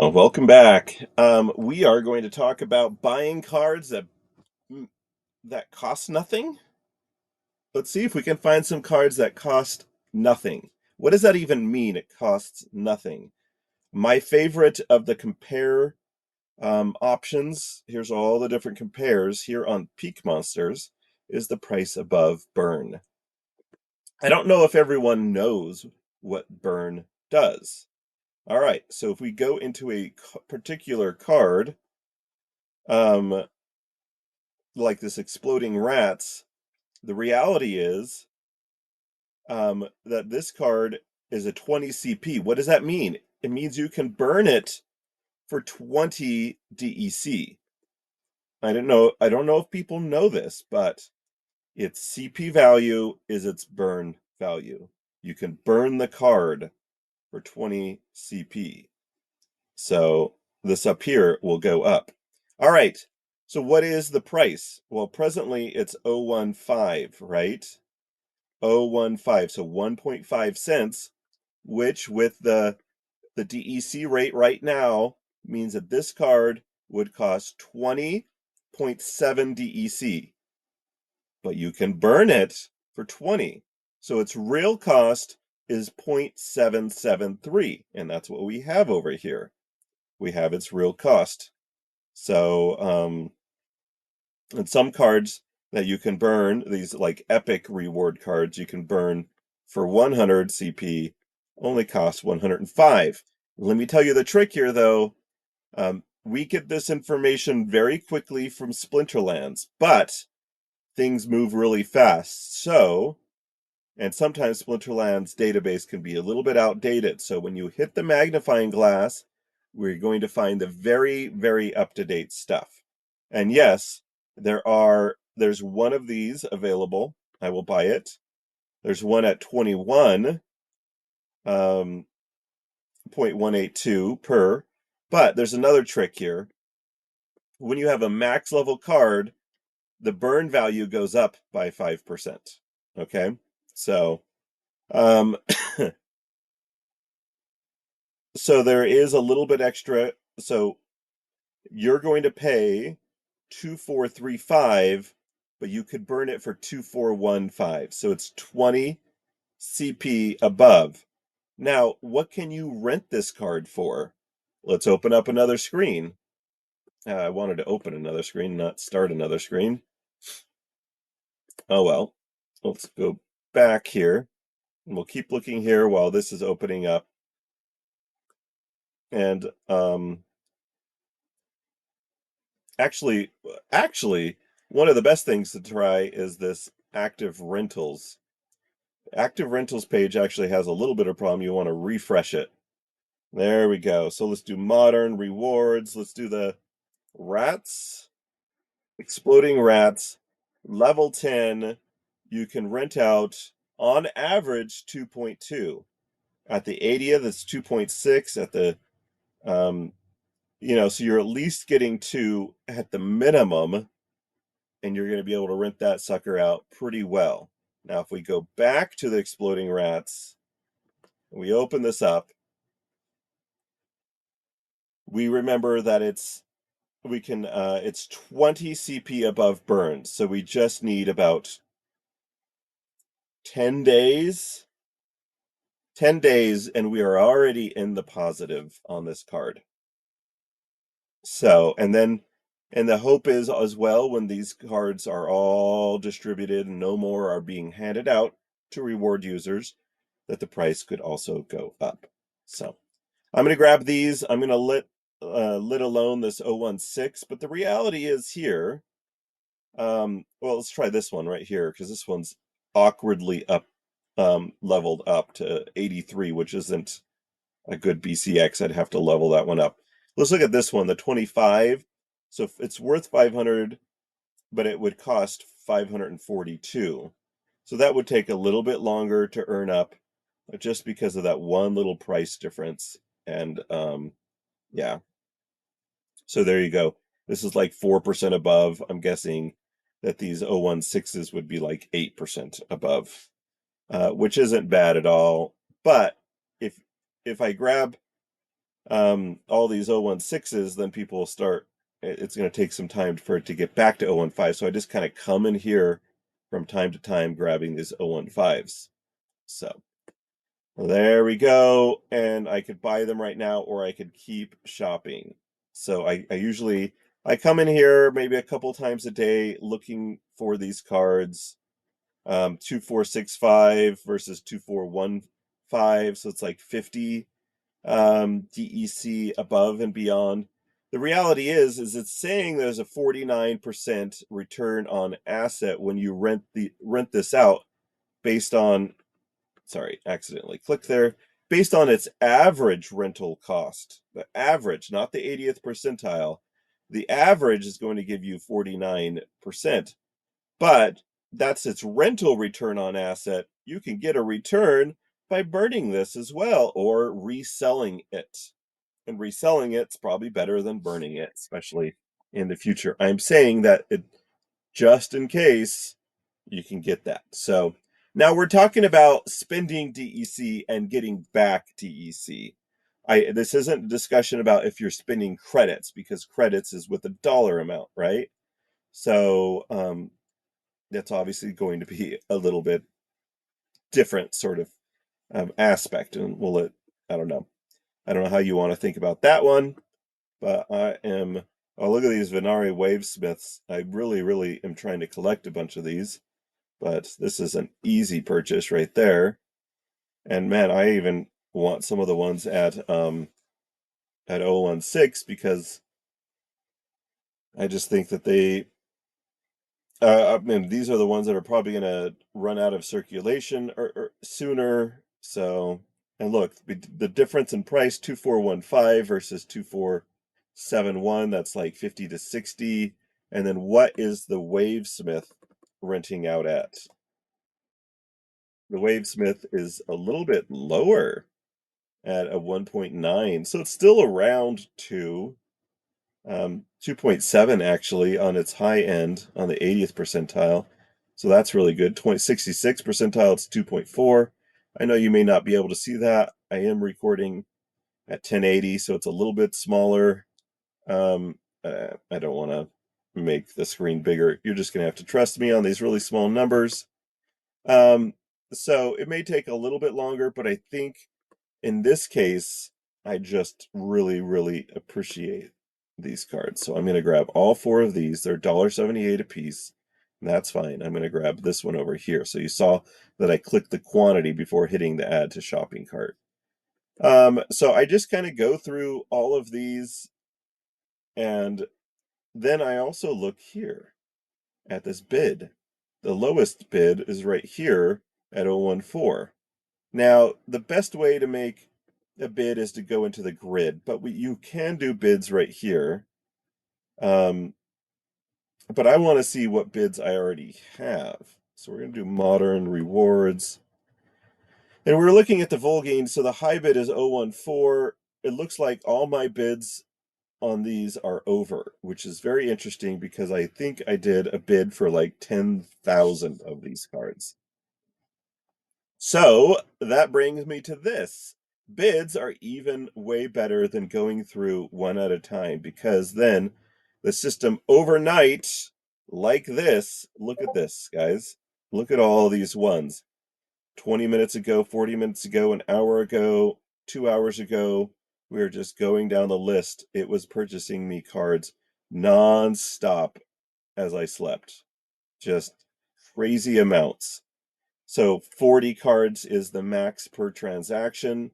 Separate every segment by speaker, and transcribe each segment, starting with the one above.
Speaker 1: Welcome back. We are going to talk about buying cards mm, that cost nothing. Let's see if we can find some cards that cost nothing. What does that even mean? It costs nothing. My favorite of the compare options, here's all the different compares here on Peak Monsters, is the price above burn. I don't know if everyone knows what burn does. All right, so if we go into a particular card, um, like this exploding rats, the reality is that this card is a 20 CP. What does that mean? It means you can burn it for 20 DEC. I don't know if people know this, but its CP value is its burn value. You can burn the card for 20 CP. So this up here will go up. All right. So what is the price? Well, presently it's 0.15, right? 0.15, so 1.5 cents, which with the DEC rate right now means that this card would cost 20.7 DEC, but you can burn it for 20. So its real cost is 0.773, and that's what we have over here. We have its real cost. So, and some cards that you can burn, these like epic reward cards you can burn for 100 CP only cost 105. Let me tell you the trick here, though. We get this information very quickly from Splinterlands, but things move really fast. So, and sometimes Splinterland's database can be a little bit outdated. So when you hit the magnifying glass, we're going to find the very, very up-to-date stuff. And yes, there's one of these available. I will buy it. There's one at 21 0.182 per, but there's another trick here. When you have a max level card, the burn value goes up by 5%. Okay? So, um so there is a little bit extra. So you're going to pay 2435, but you could burn it for 2415. So it's 20 CP above. Now, what can you rent this card for? Let's open up another screen. I wanted to open another screen, not start another screen. Oh well. Let's go back here. And we'll keep looking here while this is opening up. And actually, one of the best things to try is this active rentals. Active rentals page actually has a little bit of problem. You want to refresh it. There we go. So let's do modern rewards. Let's do the rats, exploding rats, level 10. You can rent out on average 2.2. At the 80th, it's 2.6. At the so you're at least getting 2 at the minimum, and you're going to be able to rent that sucker out pretty well. Now, if we go back to the exploding rats, we open this up, we remember that it's 20 CP above burns, so we just need about 10 days. 10 days, and we are already in the positive on this card. So, and the hope is as well, when these cards are all distributed and no more are being handed out to reward users, that the price could also go up. So I'm going to grab these. I'm going to let alone this 016, but the reality is here. Well, let's try this one right here, because this one's awkwardly up, leveled up to 83, which isn't a good BCX. I'd have to level that one up. Let's look at this one, the 25. So it's worth 500, but it would cost 542. So that would take a little bit longer to earn up, just because of that one little price difference. And yeah. So there you go. This is like 4% above. I'm guessing that these 016s would be like 8% above, which isn't bad at all. But if I grab all these 016s, then people will start, it's going to take some time for it to get back to 015. So I just kind of come in here from time to time grabbing these 015s. So there we go. And I could buy them right now, or I could keep shopping. So I usually, I come in here maybe a couple times a day looking for these cards. 2465 versus 2415. So it's like 50 DEC above and beyond. The reality is it's saying there's a 49% return on asset when you rent this out based on, sorry, accidentally clicked there, based on its average rental cost. The average, not the 80th percentile. The average is going to give you 49%, but that's its rental return on asset. You can get a return by burning this as well or reselling it. And reselling it's probably better than burning it, especially in the future. I'm saying that it, just in case you can get that. So now we're talking about spending DEC and getting back DEC. This isn't a discussion about if you're spending credits, because credits is with a dollar amount, right? So that's obviously going to be a little bit different sort of aspect, and I don't know. I don't know how you want to think about that one, but I am. Oh, look at these Venari Wavesmiths. I really, really am trying to collect a bunch of these, but this is an easy purchase right there. And man, I even want some of the ones at 016 because I just think that I mean, these are the ones that are probably going to run out of circulation or sooner. So, and look, the difference in price, 2415 versus 2471, that's like 50 to 60. And then what is the Wavesmith renting out at? The Wavesmith is a little bit lower at a 1.9. So it's still around 2. 2.7 actually on its high end on the 80th percentile. So that's really good. 66 percentile, it's 2.4. I know you may not be able to see that. I am recording at 1080, so it's a little bit smaller. I don't want to make the screen bigger. You're just going to have to trust me on these really small numbers. Um, so it may take a little bit longer, but I think in this case, I just really, really appreciate these cards. So I'm going to grab all 4 of these. They're $1.78 a piece. And that's fine. I'm going to grab this one over here. So you saw that I clicked the quantity before hitting the add to shopping cart. So I just kind of go through all of these, and then I also look here at this bid. The lowest bid is right here at 014. Now, the best way to make a bid is to go into the grid, but you can do bids right here. But I want to see what bids I already have. So we're going to do modern rewards. And we're looking at the Volgane. So the high bid is 014. It looks like all my bids on these are over, which is very interesting because I think I did a bid for like 10,000 of these cards. So that brings me to this. Bids are even way better than going through one at a time, because then the system overnight, like this, look at this, guys. Look at all these ones. 20 minutes ago, 40 minutes ago, an hour ago, 2 hours ago, we were just going down the list. It was purchasing me cards non-stop as I slept. Just crazy amounts. So 40 cards is the max per transaction.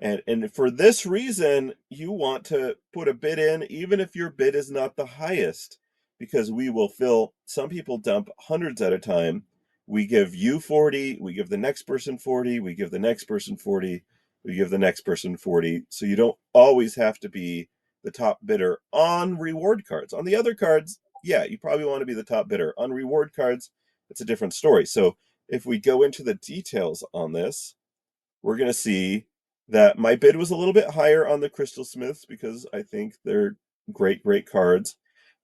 Speaker 1: And for this reason, you want to put a bid in, even if your bid is not the highest, because we will fill, some people dump hundreds at a time. We give you 40, we give the next person 40, we give the next person 40, we give the next person 40. So you don't always have to be the top bidder on reward cards. On the other cards, yeah, you probably want to be the top bidder. On reward cards, it's a different story. So if we go into the details on this, we're going to see that my bid was a little bit higher on the Crystal Smiths because I think they're great, great cards,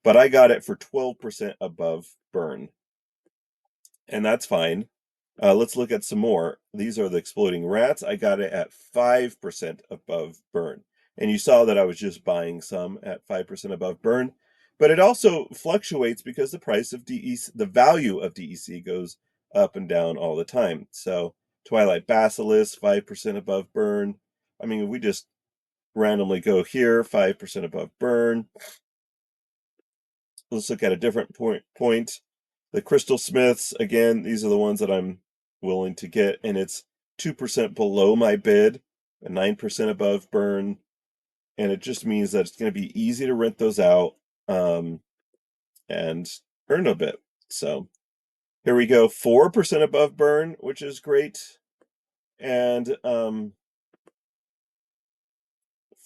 Speaker 1: but I got it for 12% above burn, and that's fine. Let's look at some more. These are the Exploding Rats. I got it at 5% above burn. And you saw that I was just buying some at 5% above burn, but it also fluctuates because the price of DEC, the value of DEC goes up and down all the time. So Twilight Basilisk, 5% above burn. I mean, we just randomly go here, 5% above burn. Let's look at a different point. The Crystal Smiths, again, these are the ones that I'm willing to get, and it's 2% below my bid, and 9% above burn, and it just means that it's going to be easy to rent those out and earn a bit. So here we go, 4% above burn, which is great, and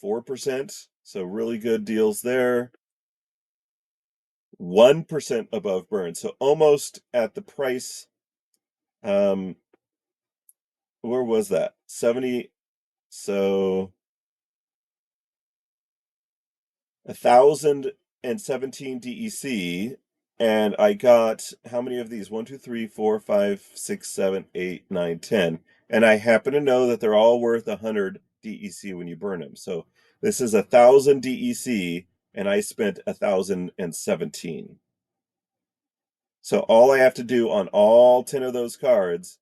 Speaker 1: 4%, so really good deals there. 1% above burn, so almost at the price. Where was that? 70, so 1,017 DEC, and I got how many of these? 1, 2, 3, 4, 5, 6, 7, 8, 9, 10. And I happen to know that they're all worth 100 DEC when you burn them. So this is 1,000 DEC, and I spent 1,017. So all I have to do on all 10 of those cards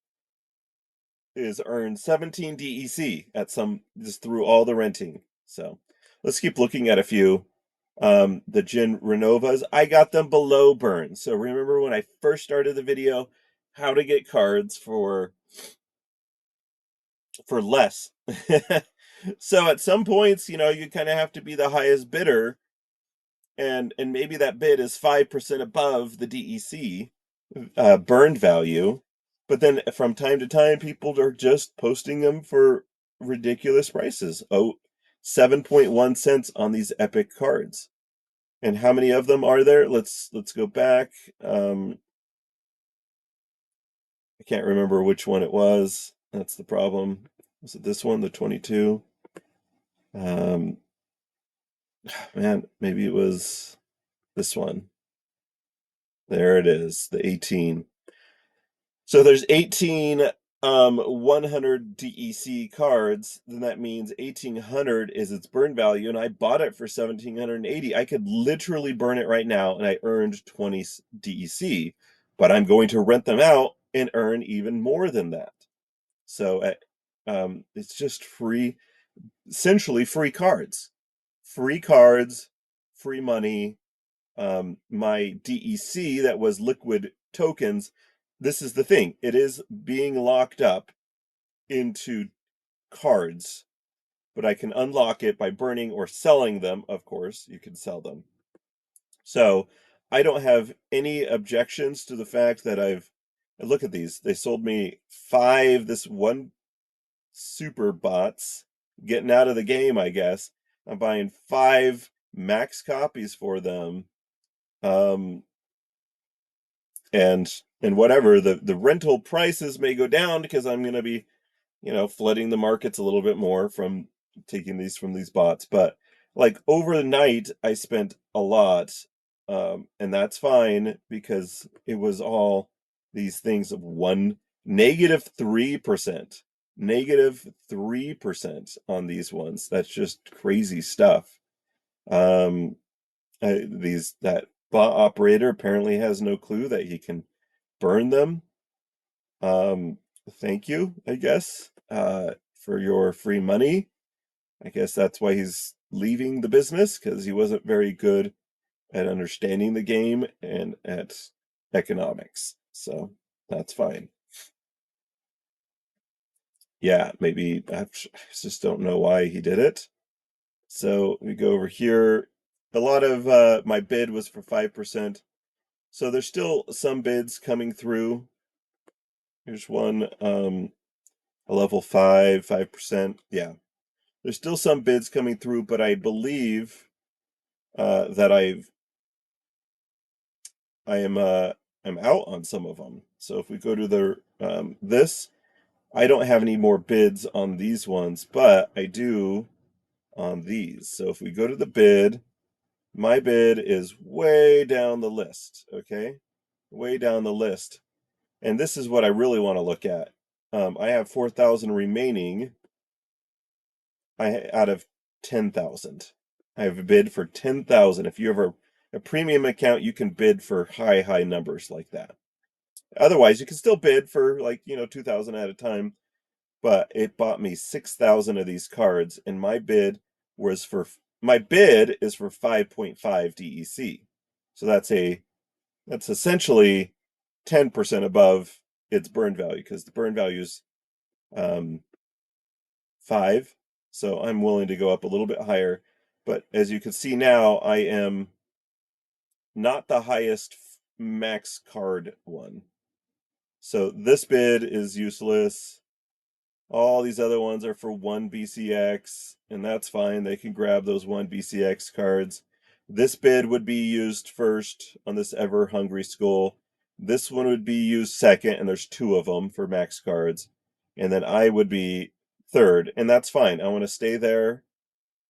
Speaker 1: is earn 17 DEC at some, just through all the renting. So let's keep looking at a few. The Gin Renovas, I got them below burn. So remember when I first started the video, how to get cards for less. So at some points, you know, you kind of have to be the highest bidder, and maybe that bid is 5% above the DEC burned value, but then from time to time, people are just posting them for ridiculous prices. Oh, 7.1 cents on these epic cards. And how many of them are there? Let's go back. I can't remember which one it was. That's the problem. Was it this one, the 22? Um, man, maybe it was this one. There it is, the 18. So there's 18 100 DEC cards, then that means 1,800 is its burn value, and I bought it for 1,780. I could literally burn it right now, and I earned 20 DEC, but I'm going to rent them out and earn even more than that. So it's just free, essentially free cards. Free cards, free money. My DEC that was liquid tokens, this is the thing. It is being locked up into cards, but I can unlock it by burning or selling them. Of course, you can sell them. So I don't have any objections to the fact that and look at these. They sold me 5, this one super bots, getting out of the game, I guess. I'm buying 5 max copies for them. And whatever, the rental prices may go down because I'm going to be, you know, flooding the markets a little bit more from taking these from these bots. But like over the night, I spent a lot, and that's fine because it was all these things of -3%, -3% on these ones. That's just crazy stuff. Um, that bot operator apparently has no clue that he can burn them. Thank you, I guess, for your free money. I guess that's why he's leaving the business, because he wasn't very good at understanding the game and at economics. So that's fine. Yeah, maybe I just don't know why he did it. So we go over here. A lot of my bid was for 5%. So there's still some bids coming through. Here's one, a level 5%. Yeah, there's still some bids coming through, but I believe that I'm out on some of them. So if we go to the this, I don't have any more bids on these ones, but I do on these. So if we go to the bid, my bid is way down the list, okay? Way down the list. And this is what I really want to look at. I have 4,000 remaining. Out of 10,000. I have a bid for 10,000. If you have a premium account, you can bid for high numbers like that. Otherwise, you can still bid for like, 2,000 at a time, but it bought me 6,000 of these cards, and my bid is for 5.5 DEC. So that's essentially 10% above its burn value, because the burn value is 5. So I'm willing to go up a little bit higher. But as you can see now, I am not the highest max card one. So this bid is useless. All these other ones are for 1 BCX, and that's fine. They can grab those 1 BCX cards. This bid would be used first on this Ever Hungry Skull. This one would be used second, and there's 2 of them for max cards. And then I would be third, and that's fine. I want to stay there.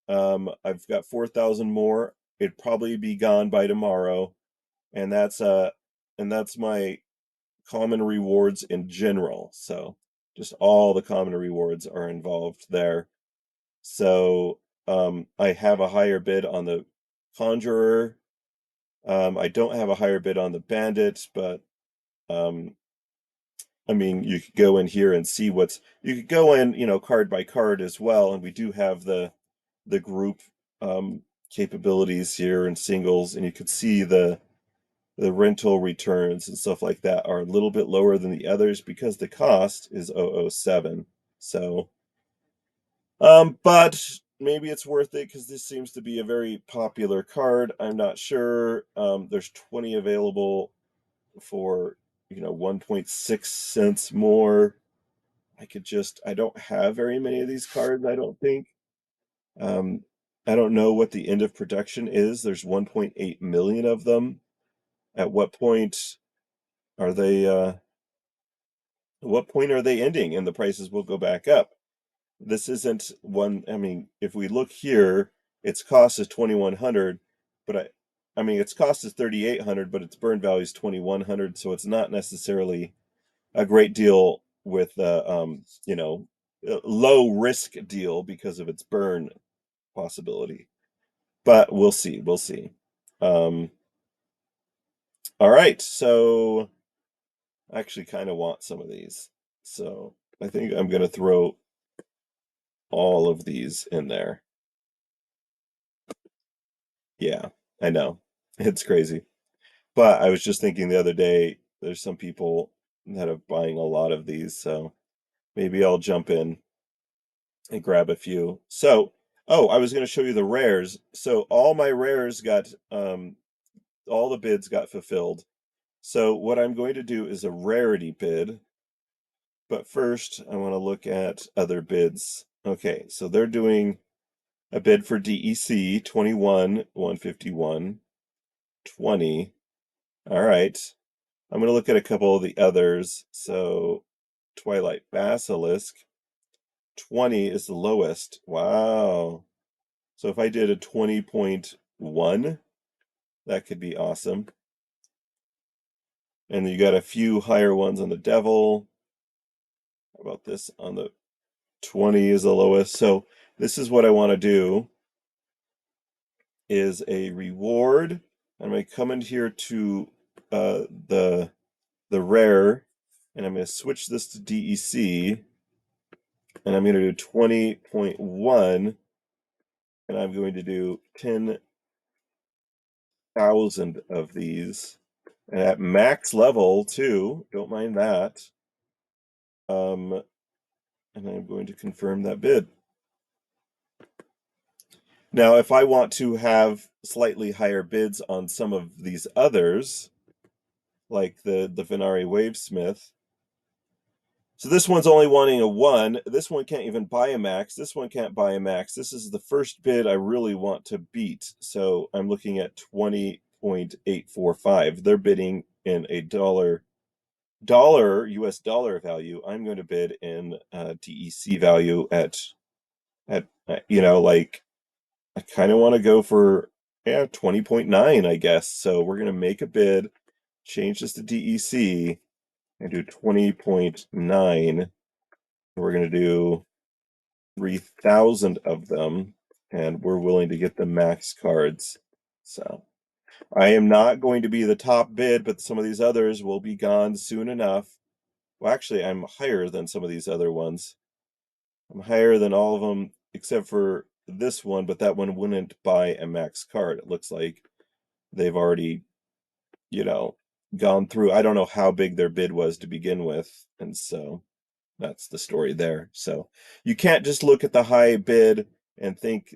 Speaker 1: I've got 4,000 more. It'd probably be gone by tomorrow, and that's my common rewards in general. So just all the common rewards are involved there. So I have a higher bid on the Conjurer. I don't have a higher bid on the Bandit, but I mean, you could go in here and see you could go in, card by card as well, and we do have the group capabilities here and singles, and you could see the rental returns and stuff like that are a little bit lower than the others because the cost is 007. So, but maybe it's worth it because this seems to be a very popular card. I'm not sure. There's 20 available for 1.6 cents more. I don't have very many of these cards, I don't think. Um, I don't know what the end of production is. There's 1.8 million of them. At what point are they ending and the prices will go back up? This isn't one. I mean, if we look here, its cost is 2,100, but I mean its cost is 3,800, but its burn value is 2,100, so it's not necessarily a great deal with low risk deal because of its burn possibility. But we'll see. We'll see. Um, all right, so I actually kind of want some of these. So I think I'm going to throw all of these in there. Yeah, I know. It's crazy. But I was just thinking the other day, there's some people that are buying a lot of these, so maybe I'll jump in and grab a few. So, oh, I was going to show you the rares. So all my rares all the bids got fulfilled. So what I'm going to do is a rarity bid. But first, I want to look at other bids. Okay, so they're doing a bid for DEC 21, 151, 20. All right. I'm going to look at a couple of the others. So Twilight Basilisk, 20 is the lowest. Wow. So if I did a 20.1, that could be awesome. And you got a few higher ones on the Devil. How about this on the 20 is the lowest. So this is what I want to do is a reward. I'm going to come in here to the rare, and I'm going to switch this to DEC, and I'm going to do 20.1, and I'm going to do 10,000 of these, and at max level too. Don't mind that. And I'm going to confirm that bid. Now, if I want to have slightly higher bids on some of these others, like the Venari Wavesmith. So this one's only wanting a 1. This one can't even buy a max. This one can't buy a max. This is the first bid I really want to beat. So I'm looking at 20.845. They're bidding in a US dollar value. I'm going to bid in DEC value at like I kind of want to go for 20.9, I guess. So we're going to make a bid, change this to DEC, and do 20.9. We're going to do 3,000 of them. and we're willing to get the max cards. So I am not going to be the top bid, but some of these others will be gone soon enough. Well, actually, I'm higher than some of these other ones. I'm higher than all of them except for this one, but that one wouldn't buy a max card. It looks like they've already, you know, gone through. I don't know how big their bid was to begin with, and so that's the story there. So you can't just look at the high bid and think,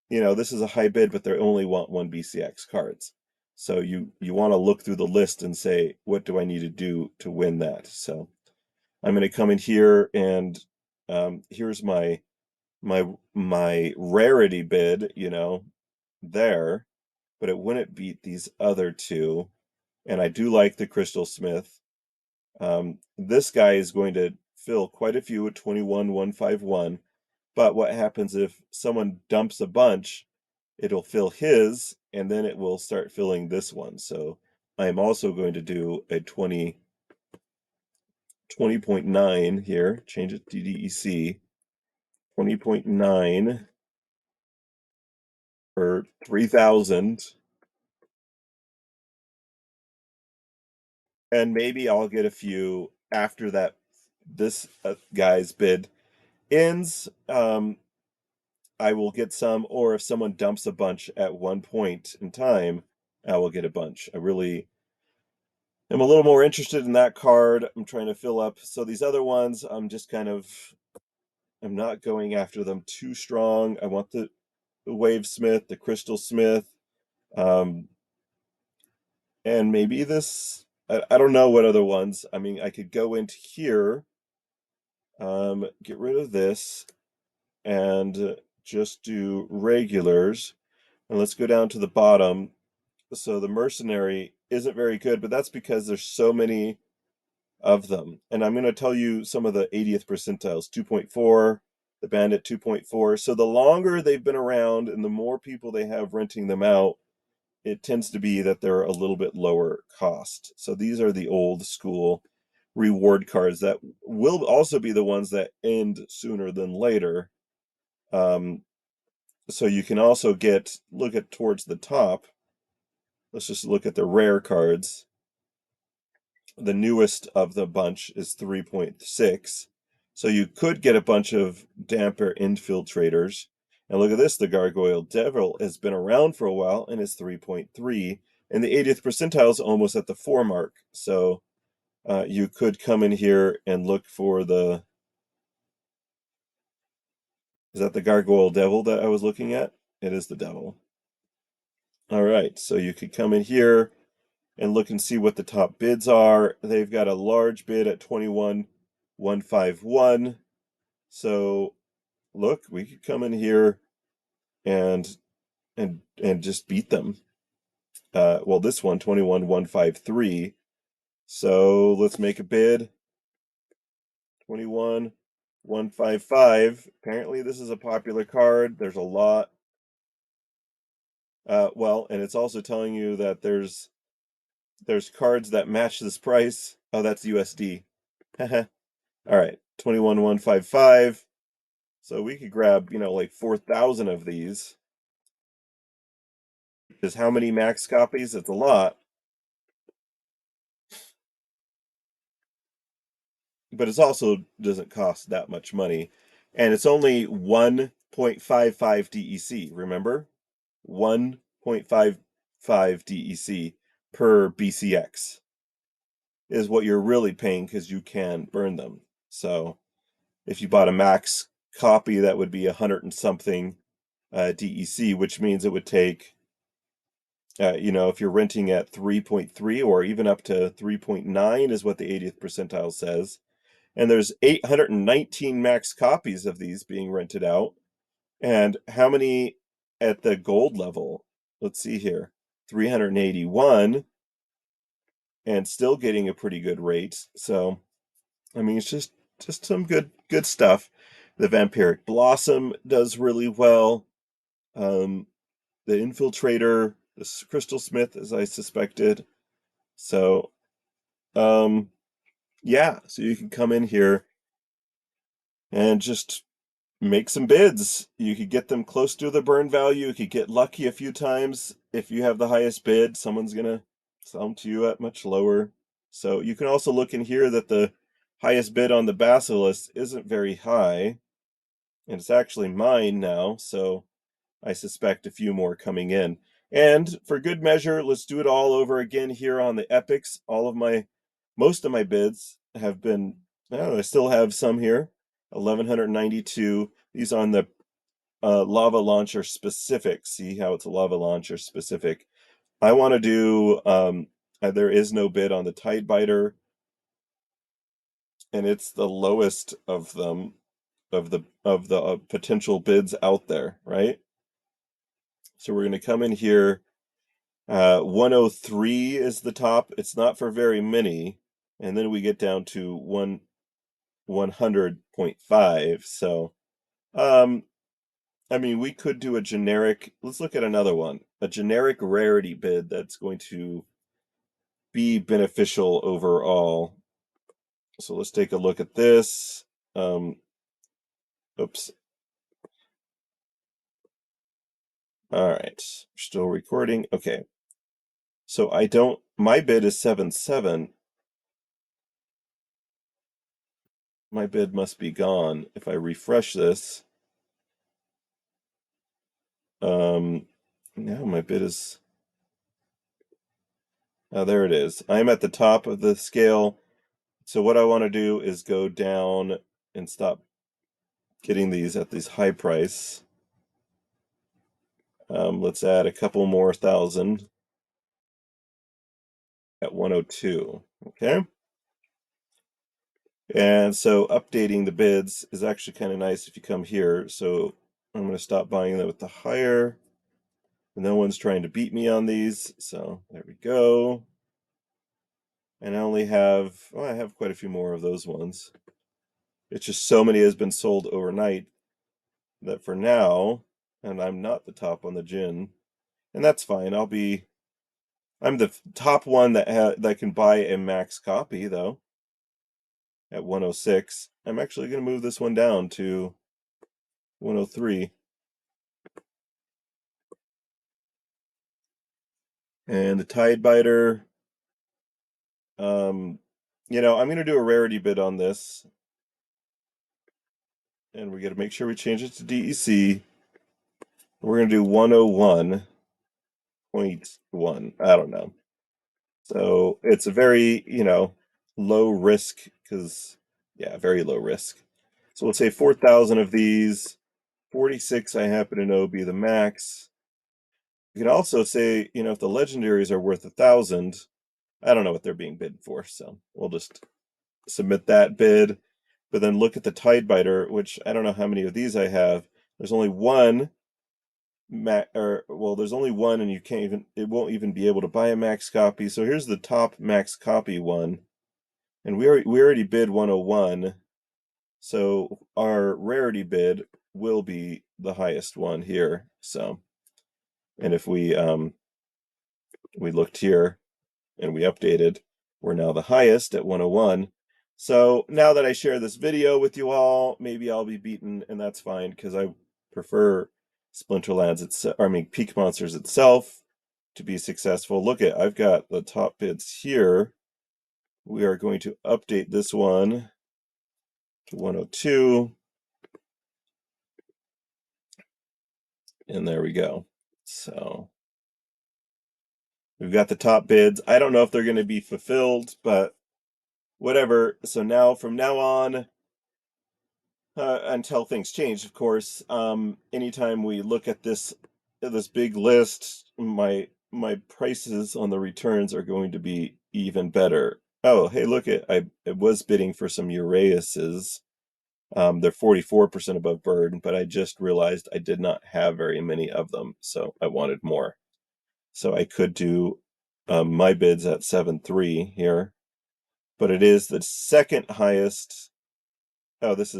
Speaker 1: this is a high bid, but they only want one BCX cards. So you want to look through the list and say, what do I need to do to win that? So I'm going to come in here and here's my rarity bid, there, but it wouldn't beat these other two. And I do like the Crystal Smith. This guy is going to fill quite a few at 21,151. But what happens if someone dumps a bunch, it'll fill his, and then it will start filling this one. So I am also going to do a 20.9 here, change it to DEC, 20.9 for 3,000. And maybe I'll get a few after that. This guy's bid ends. I will get some, or if someone dumps a bunch at one point in time, I will get a bunch. I really am a little more interested in that card. I'm trying to fill up. So these other ones, I'm not going after them too strong. I want the Wave Smith, the Crystal Smith, um, and maybe this. I don't know what other ones. I mean, I could go into here, get rid of this, and just do regulars. And let's go down to the bottom. So the mercenary isn't very good, but that's because there's so many of them. And I'm going to tell you some of the 80th percentiles, 2.4, the bandit 2.4. So the longer they've been around and the more people they have renting them out, it tends to be that they're a little bit lower cost. So these are the old school reward cards that will also be the ones that end sooner than later. Um, so you can also look at towards the top. Let's just look at the rare cards. The newest of the bunch is 3.6. So you could get a bunch of damper infiltrators. And look at this, the Gargoyle Devil has been around for a while and is 3.3. And the 80th percentile is almost at the 4 mark. So you could come in here and look for is that the Gargoyle Devil that I was looking at? It is the Devil. All right, so you could come in here and look and see what the top bids are. They've got a large bid at 21,151. So look, we could come in here and just beat them. Well, this one 21,153. So let's make a bid. 21,155. Apparently this is a popular card. There's a lot. Well, and it's also telling you that there's cards that match this price. Oh, that's USD. All right, 21,155. So we could grab, like 4,000 of these. Is how many max copies? It's a lot, but it's also doesn't cost that much money. And it's only 1.55 DEC, remember? 1.55 DEC per BCX is what you're really paying because you can burn them. So if you bought a max copy, that would be 100 and something DEC, which means it would take, if you're renting at 3.3 or even up to 3.9 is what the 80th percentile says. And there's 819 max copies of these being rented out. And how many at the gold level? Let's see here. 381 and still getting a pretty good rate. So, I mean, it's just some good stuff. The Vampiric Blossom does really well. Um, the Infiltrator, the Crystal Smith, as I suspected. So, yeah, so you can come in here and just make some bids. You could get them close to the burn value. You could get lucky a few times. If you have the highest bid, someone's gonna sell them to you at much lower. So you can also look in here that the highest bid on the Basilisk isn't very high, and it's actually mine now, so I suspect a few more coming in. And for good measure, let's do it all over again here on the epics. Most of my bids have been, I don't know, I still have some here. 1192. These on the lava launcher specific. See how it's a lava launcher specific. I want to do, there is no bid on the Tide Biter, and it's the lowest of them, of the potential bids out there, right? So we're going to come in here. 103 is the top. It's not for very many. And then we get down to 100.5. So, I mean, we could do a generic, let's look at another one, a generic rarity bid that's going to be beneficial overall. So let's take a look at this. Oops. All right. Still recording. Okay. So my bid is 7.7. My bid must be gone. If I refresh this, now my bid is, oh, there it is. I'm at the top of the scale. So what I want to do is go down and stop getting these at this high price. Let's add a couple more thousand at 102. Okay. And so updating the bids is actually kind of nice if you come here. So I'm going to stop buying them with the higher. No one's trying to beat me on these. So there we go. And I only have, well, I have quite a few more of those ones. It's just so many has been sold overnight that for now, and I'm not the top on the gin, and that's fine. I'm the top one that can buy a max copy though at 106. I'm actually going to move this one down to 103. And the Tide Biter, um, I'm going to do a rarity bid on this, and we got to make sure we change it to DEC. We're going to do 101.1. I don't know. So it's a very, low risk because, yeah, very low risk. So let's say 4,000 of these. 46 I happen to know be the max. You can also say, if the legendaries are worth 1,000, I don't know what they're being bid for, so we'll just submit that bid. But then look at the Tide Biter, which I don't know how many of these I have. There's only one there's only one, and it won't even be able to buy a max copy. So here's the top max copy one, and we already bid 101. So our rarity bid will be the highest one here. So, and if we looked here and we updated, we're now the highest at 101. So now that I share this video with you all, maybe I'll be beaten, and that's fine because I prefer Splinterlands Peak Monsters itself to be successful. Look I've got the top bids here. We are going to update this one to 102. And there we go. So we've got the top bids. I don't know if they're going to be fulfilled, but whatever. So now, from now on, until things change, of course, anytime we look at this big list, my prices on the returns are going to be even better. Oh, hey, look I was bidding for some Ureuses. They're 44% above burn, but I just realized I did not have very many of them, so I wanted more. So I could do my bids at 7.3 here, but it is the second highest. Oh, this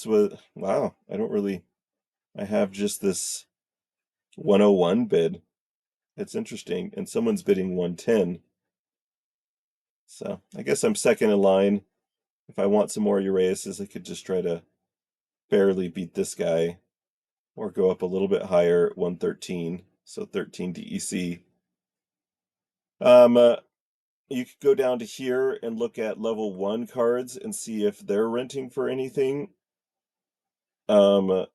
Speaker 1: was, wow, I have just this 101 bid. It's interesting, and someone's bidding 110. So I guess I'm second in line. If I want some more Ureuses, I could just try to barely beat this guy or go up a little bit higher, 113, so 13 DEC. Um, uh, you could go down to here and look at level 1 cards and see if they're renting for anything. Um,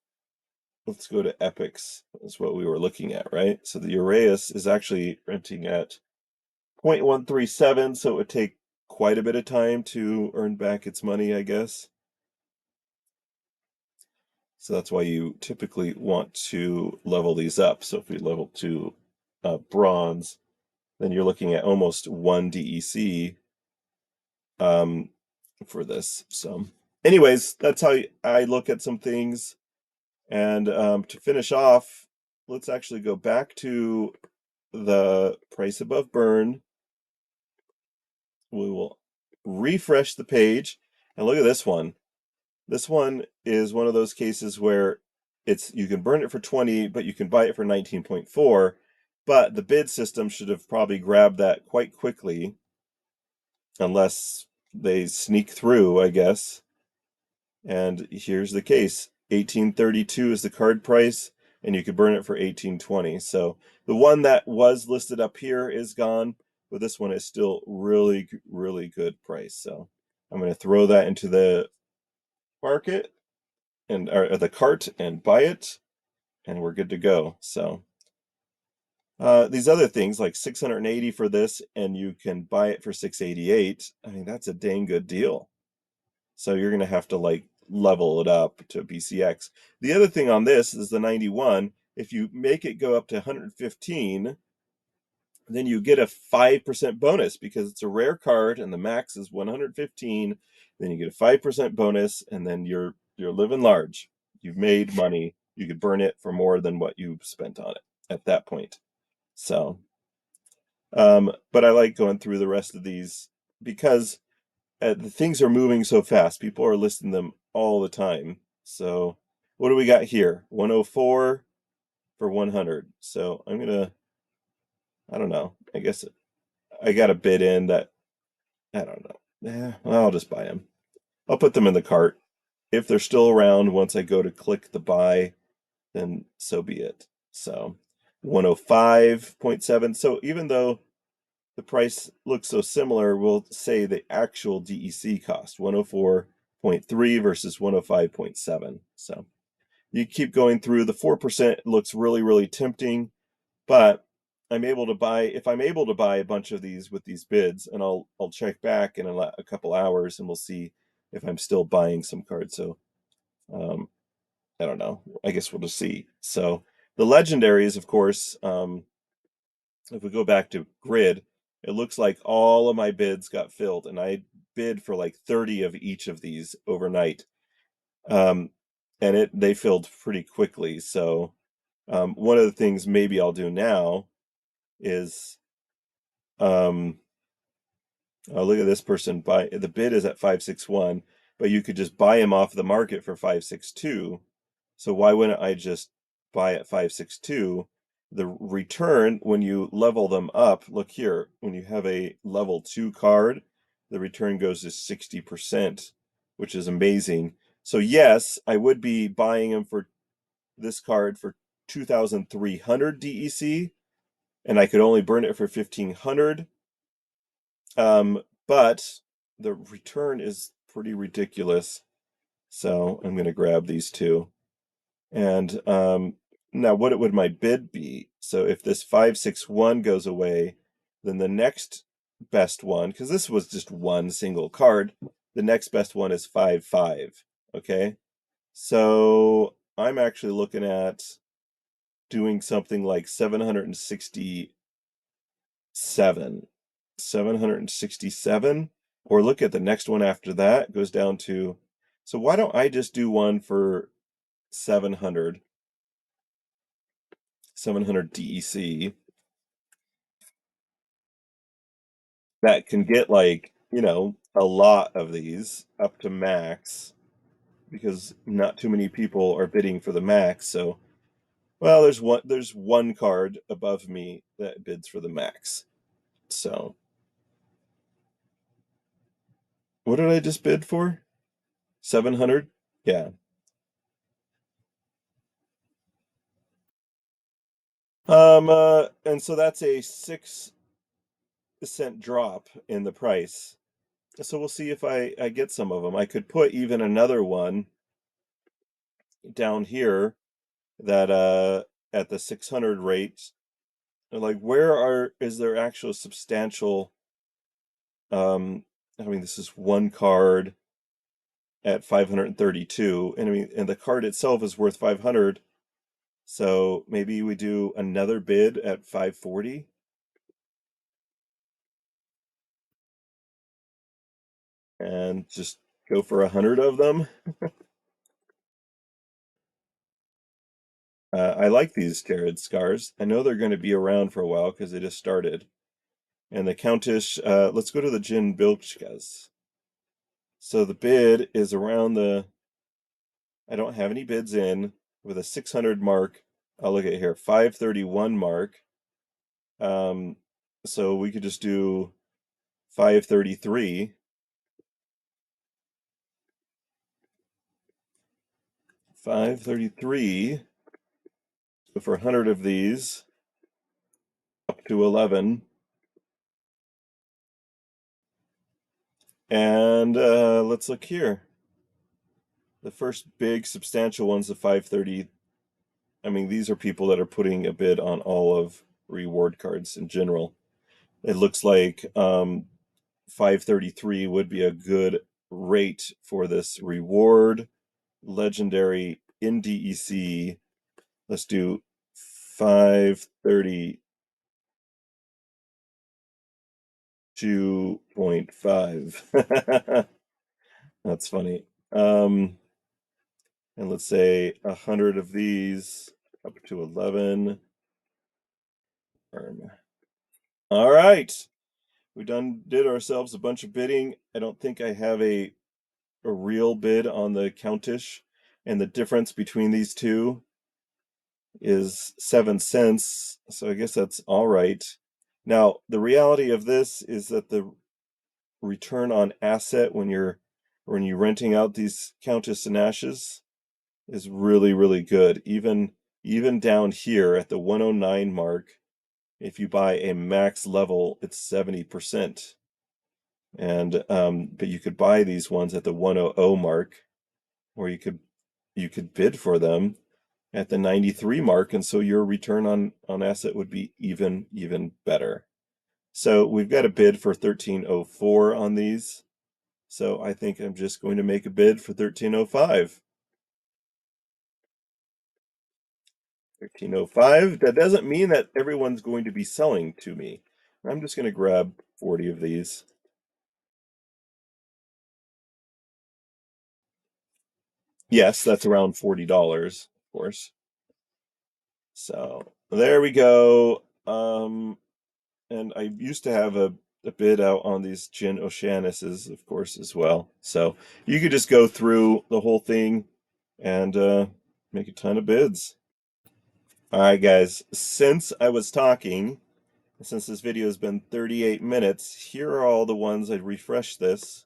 Speaker 1: let's go to epics. That's what we were looking at, right? So the Uraeus is actually renting at 0.137, so it would take quite a bit of time to earn back its money, I guess. So that's why you typically want to level these up. So if we level to bronze, then you're looking at almost 1 DEC um, for this. So anyways, that's how I look at some things. And to finish off, let's actually go back to the price above burn. We will refresh the page and look at this one. This one is one of those cases where it's you can burn it for 20, but you can buy it for 19.4. But the bid system should have probably grabbed that quite quickly, unless they sneak through, I guess. And here's the case. 1832 is the card price, and you could burn it for 1820. So the one that was listed up here is gone, but this one is still really, really good price. So I'm going to throw that into the market and or the cart and buy it, and we're good to go. So these other things like 680 for this, and you can buy it for 688. I mean, that's a dang good deal. So you're going to have to like level it up to BCX. The other thing on this is the 91. If you make it go up to 115, then you get a 5% bonus because it's a rare card and the max is 115. Then you get a 5% bonus, and then you're living large. You've made money. You could burn it for more than what you spent on it at that point. So, but I like going through the rest of these because the things are moving so fast. People are listing them all the time. So, what do we got here? 104 for 100. So, I don't know. I guess I got a bid in that, I don't know. Well, I'll just buy them. I'll put them in the cart. If they're still around once I go to click the buy, then so be it. So, 105.7. So, even though the price looks so similar, we'll say the actual DEC cost 104.3 versus 105.7. So you keep going through. The 4% looks really, really tempting, but if I'm able to buy a bunch of these with these bids, and I'll check back in a couple hours and we'll see if I'm still buying some cards. So um, I don't know. I guess we'll just see. So the legendaries, of course, if we go back to grid, it looks like all of my bids got filled, and I bid for like 30 of each of these overnight. Um, and they filled pretty quickly. So one of the things maybe I'll do now is oh, look at this person buy the bid is at 561, but you could just buy him off the market for 562. So why wouldn't I just buy at 562? The return when you level them up, look here, when you have a level 2 card, the return goes to 60%, which is amazing. So yes, I would be buying them for this card for 2,300 DEC, and I could only burn it for 1,500. But the return is pretty ridiculous. So I'm going to grab these two. And now what would my bid be? So if this 561 goes away, then the next best one, because this was just one single card, the next best one is 55. Okay. So I'm actually looking at doing something like 767, or look at the next one after that goes down to, so why don't I just do one for 700 DEC that can get like, a lot of these up to max, because not too many people are bidding for the max. So, well, there's one card above me that bids for the max. So what did I just bid for? 700? Yeah. And so that's a 6 cent drop in the price. So we'll see if I get some of them. I could put even another one down here that at the 600 rate. Like is there actual substantial um I mean this is one card at 532, and I mean and the card itself is worth 500, so maybe we do another bid at 540 and just go for 100 of them. I like these Jared scars. I know they're going to be around for a while because they just started. And the Countess, let's go to the Jin Bilchkas. So the bid is around I don't have any bids in with a 600 mark. I'll look at here, 531 mark. Um, so we could just do 533. 533. So for 100 of these, up to 11. And let's look here. The first big substantial one's the 530. I mean, these are people that are putting a bid on all of reward cards in general. It looks like 533 would be a good rate for this reward legendary in DEC. Let's do 532.5. That's funny. And let's say 100 of these up to 11. All right. We did ourselves a bunch of bidding. I don't think I have a real bid on the Countess, and the difference between these two is 7 cents. So I guess that's all right. Now, the reality of this is that the return on asset when you're renting out these Countess and Ashes is really, really good. Even down here at the 109 mark, if you buy a max level, it's 70%. And but you could buy these ones at the 100 mark, or you could bid for them at the 93 mark, and so your return on asset would be even better. So we've got a bid for 1304 on these. So I think I'm just going to make a bid for 1305. 1305. That doesn't mean that everyone's going to be selling to me. I'm just going to grab 40 of these. Yes, that's around $40, of course. So there we go. And I used to have a bid out on these Gin Oceanuses, of course, as well. So you could just go through the whole thing and make a ton of bids. All right, guys. Since I was talking, since this video has been 38 minutes, here are all the ones I refreshed this.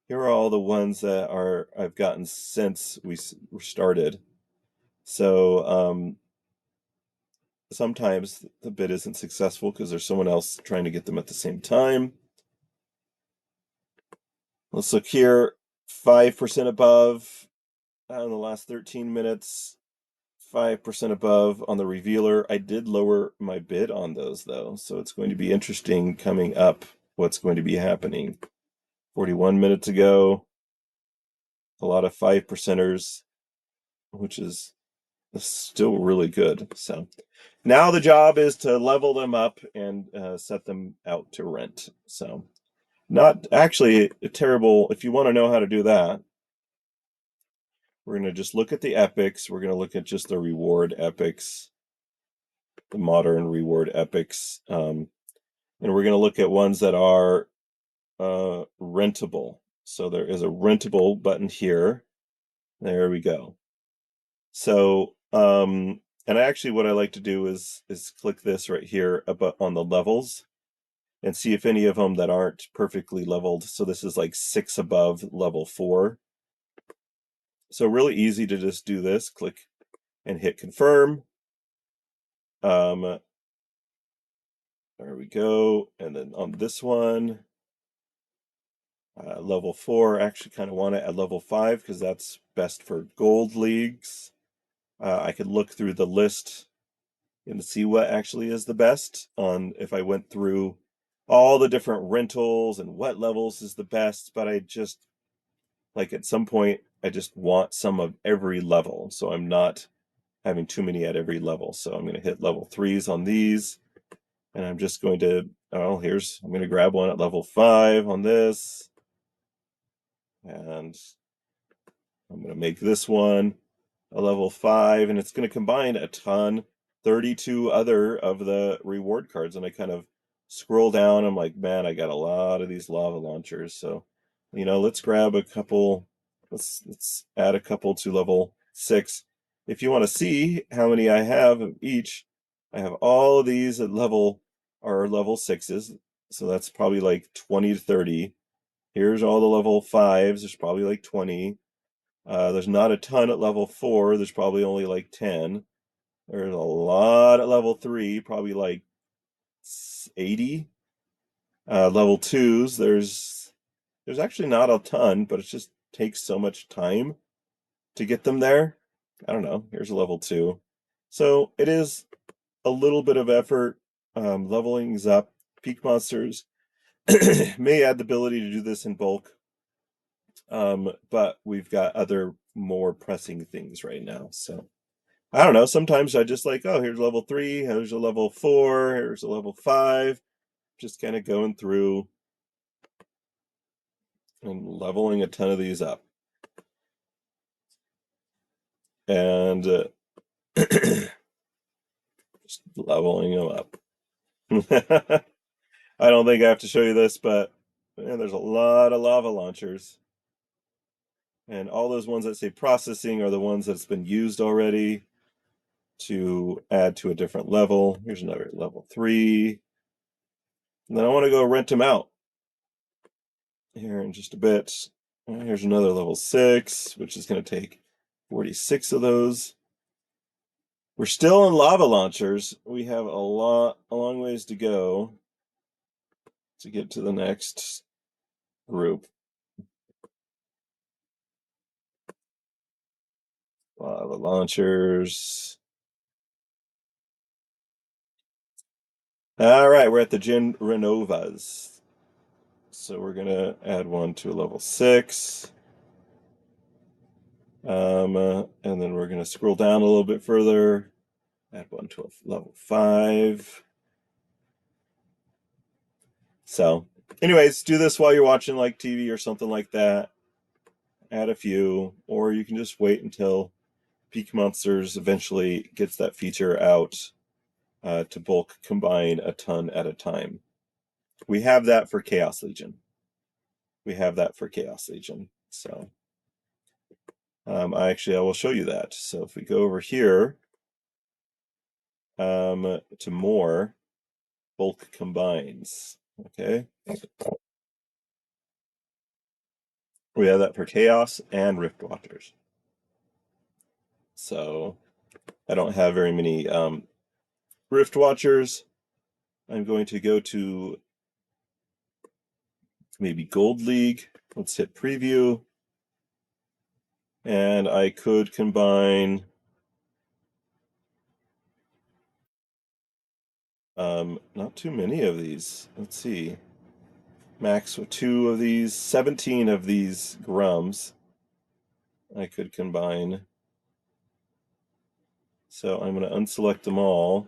Speaker 1: Here are all the ones that I've gotten since we started. So sometimes the bid isn't successful because there's someone else trying to get them at the same time. Let's look here. 5% above in the last 13 minutes. 5% above on the revealer. I did lower my bid on those though, so it's going to be interesting coming up what's going to be happening. 41 minutes ago, a lot of 5%ers, which is still really good. So now the job is to level them up and set them out to rent. So not actually terrible. If you want to know how to do that, we're going to just look at the epics. We're going to look at just the reward epics, the modern reward epics. And we're going to look at ones that are rentable. So there is a rentable button here. There we go. So, and actually what I like to do is click this right here about on the levels and see if any of them that aren't perfectly leveled. So this is like 6 above level 4. So really easy to just do this, click and hit confirm. There we go. And then on this one, level 4, actually kind of want it at level 5 because that's best for gold leagues. I could look through the list and see what actually is the best on if I went through all the different rentals and what levels is the best, but I just like at some point I just want some of every level, so I'm not having too many at every level. So I'm going to hit level 3s on these, and I'm just going to I'm going to grab one at level 5 on this, and I'm going to make this one a level 5, and it's going to combine a ton, 32 other of the reward cards. And I kind of scroll down, I'm like, man, I got a lot of these lava launchers. So, let's grab a couple. Let's add a couple to level 6. If you want to see how many I have of each, I have all of these at level 6s. So that's probably like 20 to 30. Here's all the level 5s. There's probably like 20. There's not a ton at level 4. There's probably only like 10. There's a lot at level 3, probably like 80. Level 2s, there's actually not a ton, but it just takes so much time to get them there. I don't know. Here's a level 2. So it is a little bit of effort. Leveling's up. Peak monsters may add the ability to do this in bulk. But we've got other more pressing things right now. So I don't know. Sometimes I just like, oh, here's level 3, here's a level 4, here's a level 5. Just kind of going through and leveling a ton of these up. And just leveling them up. I don't think I have to show you this, but man, there's a lot of lava launchers. And all those ones that say processing are the ones that's been used already to add to a different level. Here's another level 3. And then I want to go rent them out here in just a bit. Here's another level 6, which is going to take 46 of those. We're still in lava launchers. We have a long ways to go to get to the next group. Lava launchers. All right, we're at the Gin Renovas. So we're going to add one to level 6. And then we're going to scroll down a little bit further. Add one to a level 5. So, anyways, do this while you're watching like TV or something like that. Add a few, or you can just wait until Peak Monsters eventually gets that feature out to bulk combine a ton at a time. We have that for Chaos Legion. So, I will show you that. So if we go over here to more bulk combines, okay. We have that for Chaos and Rift Watchers. So I don't have very many Rift Watchers. I'm going to go to maybe Gold League. Let's hit preview. And I could combine not too many of these. Let's see. Max with 2 of these, 17 of these Grums I could combine. So I'm going to unselect them all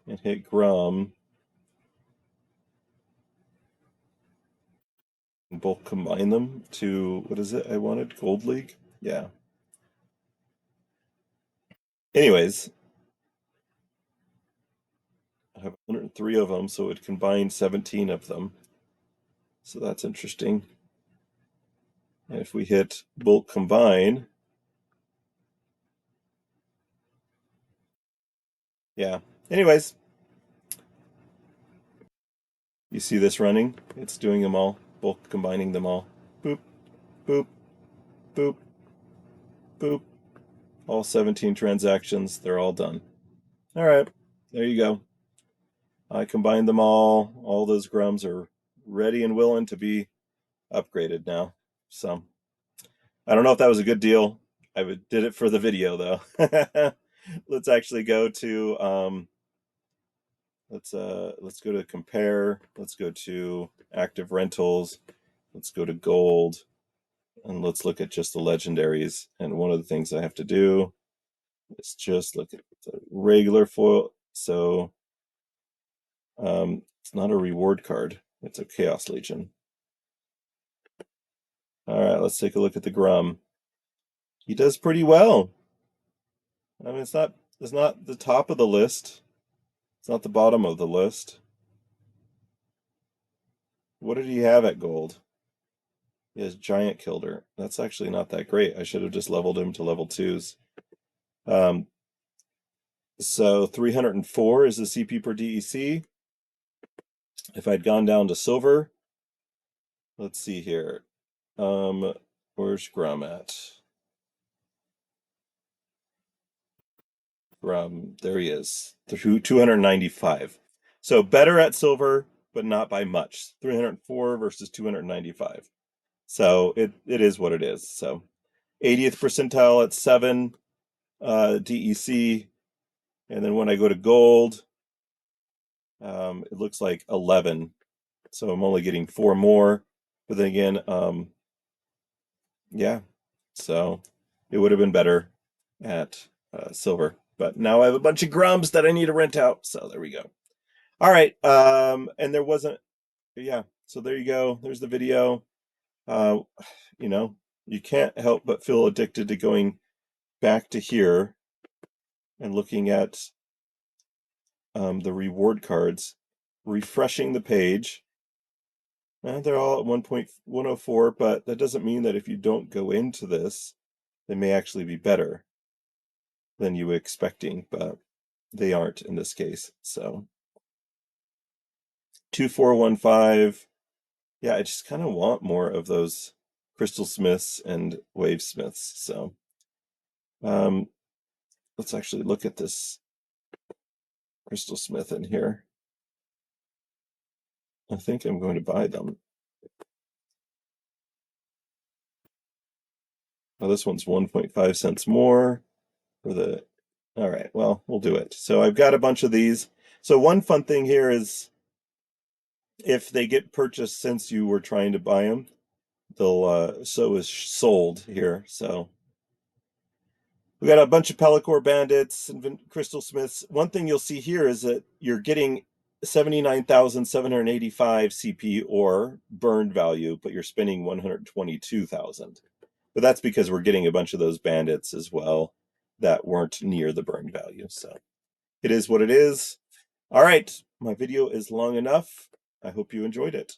Speaker 1: and hit Grum. And both combine them to, what is it I wanted? Gold League? Yeah. Anyways, I have 103 of them, so it combined 17 of them. So that's interesting. And if we hit bulk combine, yeah. Anyways, you see this running? It's doing them all, bulk combining them all. Boop, boop, boop, boop. All 17 transactions, they're all done. All right. there you go. I combined them all. All those grums are ready and willing to be upgraded now. So I don't know if that was a good deal. Did it for the video though. Let's actually go to let's go to compare. Let's go to active rentals. Let's go to gold, and let's look at just the legendaries. And one of the things I have to do is just look at the regular foil. So it's not a reward card. It's a Chaos Legion. All right, let's take a look at the Grum. He does pretty well. I mean, it's not the top of the list. It's not the bottom of the list. What did he have at gold? He has Giant Killer. That's actually not that great. I should have just leveled him to level 2s. So 304 is the CP per DEC. If I'd gone down to silver, let's see here. Where's Grum at? Grum, there he is. 295. So better at silver, but not by much. 304 versus 295. So it is what it is. So 80th percentile at 7 DEC. And then when I go to gold, it looks like 11. So I'm only getting 4 more. But then again, yeah. So it would have been better at silver. But now I have a bunch of grums that I need to rent out. So there we go. All right. And there wasn't, yeah. So there you go. There's the video. Uh, you know, you can't help but feel addicted to going back to here and looking at the reward cards, refreshing the page. And they're all at 1.104, but that doesn't mean that if you don't go into this, they may actually be better than you were expecting, but they aren't in this case. So 2415. Yeah, I just kind of want more of those Crystal Smiths and Wave Smiths. So let's actually look at this Crystal Smith in here. I think I'm going to buy them. Oh, this one's 1.5 cents more for the. All right, well, we'll do it. So I've got a bunch of these. So one fun thing here is if they get purchased since you were trying to buy them, they'll so is sold here. So we got a bunch of Pellicor Bandits and Crystal Smiths. One thing you'll see here is that you're getting 79,785 CP or burned value, but you're spending 122,000. But that's because we're getting a bunch of those bandits as well that weren't near the burned value. So it is what it is. All right, my video is long enough. I hope you enjoyed it.